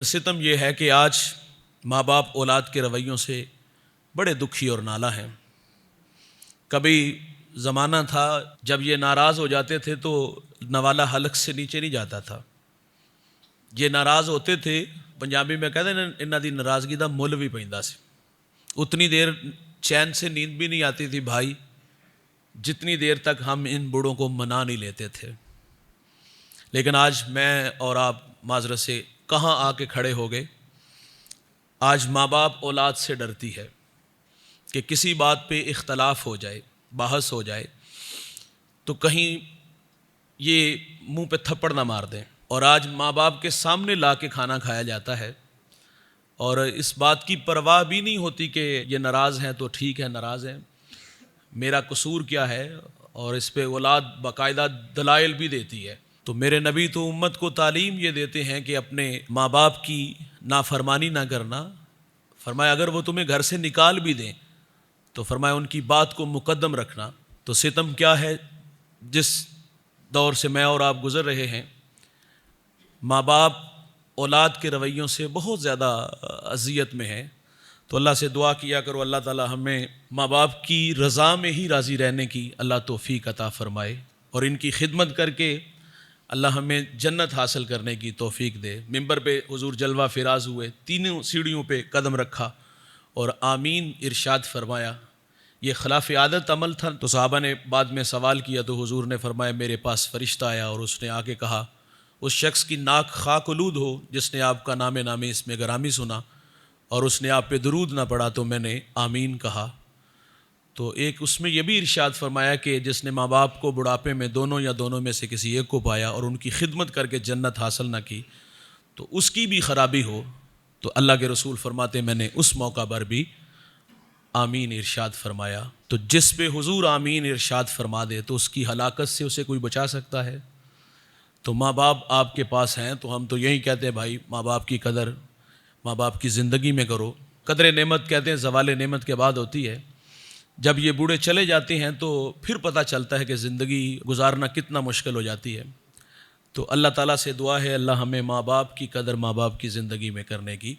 ستم یہ ہے کہ آج ماں باپ اولاد کے رویوں سے بڑے دکھی اور نالاں ہیں۔ کبھی زمانہ تھا جب یہ ناراض ہو جاتے تھے تو نوالا حلق سے نیچے نہیں جاتا تھا۔ یہ ناراض ہوتے تھے، پنجابی میں کہتے ہیں انہاں دی ناراضگی دا مل بھی پیندا سی۔ اتنی دیر چین سے نیند بھی نہیں آتی تھی بھائی جتنی دیر تک ہم ان بوڑھوں کو منا نہیں لیتے تھے۔ لیکن آج میں اور آپ معذرت سے کہاں آ کے کھڑے ہو گئے۔ آج ماں باپ اولاد سے ڈرتی ہے کہ کسی بات پہ اختلاف ہو جائے، بحث ہو جائے تو کہیں یہ منہ پہ تھپڑ نہ مار دیں، اور آج ماں باپ کے سامنے لا کے کھانا کھایا جاتا ہے اور اس بات کی پرواہ بھی نہیں ہوتی کہ یہ ناراض ہیں تو ٹھیک ہے، ناراض ہیں، میرا قصور کیا ہے، اور اس پہ اولاد باقاعدہ دلائل بھی دیتی ہے۔ تو میرے نبی تو امت کو تعلیم یہ دیتے ہیں کہ اپنے ماں باپ کی نافرمانی نہ کرنا۔ فرمایا اگر وہ تمہیں گھر سے نکال بھی دیں تو فرمایا ان کی بات کو مقدم رکھنا۔ تو ستم کیا ہے جس دور سے میں اور آپ گزر رہے ہیں، ماں باپ اولاد کے رویوں سے بہت زیادہ اذیت میں ہیں۔ تو اللہ سے دعا کیا کرو اللہ تعالی ہمیں ماں باپ کی رضا میں ہی راضی رہنے کی اللہ توفیق عطا فرمائے، اور ان کی خدمت کر کے اللہ ہمیں جنت حاصل کرنے کی توفیق دے۔ ممبر پہ حضور جلوہ فراز ہوئے، تینوں سیڑھیوں پہ قدم رکھا اور آمین ارشاد فرمایا۔ یہ خلاف عادت عمل تھا، تو صحابہ نے بعد میں سوال کیا تو حضور نے فرمایا میرے پاس فرشتہ آیا اور اس نے آ کے کہا اس شخص کی ناک خاک آلود ہو جس نے آپ کا نام نامی اس میں گرامی سنا اور اس نے آپ پہ درود نہ پڑھا، تو میں نے آمین کہا۔ تو ایک اس میں یہ بھی ارشاد فرمایا کہ جس نے ماں باپ کو بڑھاپے میں دونوں یا دونوں میں سے کسی ایک کو پایا اور ان کی خدمت کر کے جنت حاصل نہ کی تو اس کی بھی خرابی ہو، تو اللہ کے رسول فرماتے میں نے اس موقع پر بھی آمین ارشاد فرمایا۔ تو جس پہ حضور آمین ارشاد فرما دے تو اس کی ہلاکت سے اسے کوئی بچا سکتا ہے؟ تو ماں باپ آپ کے پاس ہیں تو ہم تو یہی کہتے ہیں بھائی ماں باپ کی قدر ماں باپ کی زندگی میں کرو۔ قدر نعمت کہتے ہیں زوال نعمت کے بعد ہوتی ہے۔ جب یہ بوڑھے چلے جاتے ہیں تو پھر پتہ چلتا ہے کہ زندگی گزارنا کتنا مشکل ہو جاتی ہے۔ تو اللہ تعالیٰ سے دعا ہے اللہ ہمیں ماں باپ کی قدر ماں باپ کی زندگی میں کرنے کی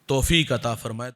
توفیق عطا فرمائے۔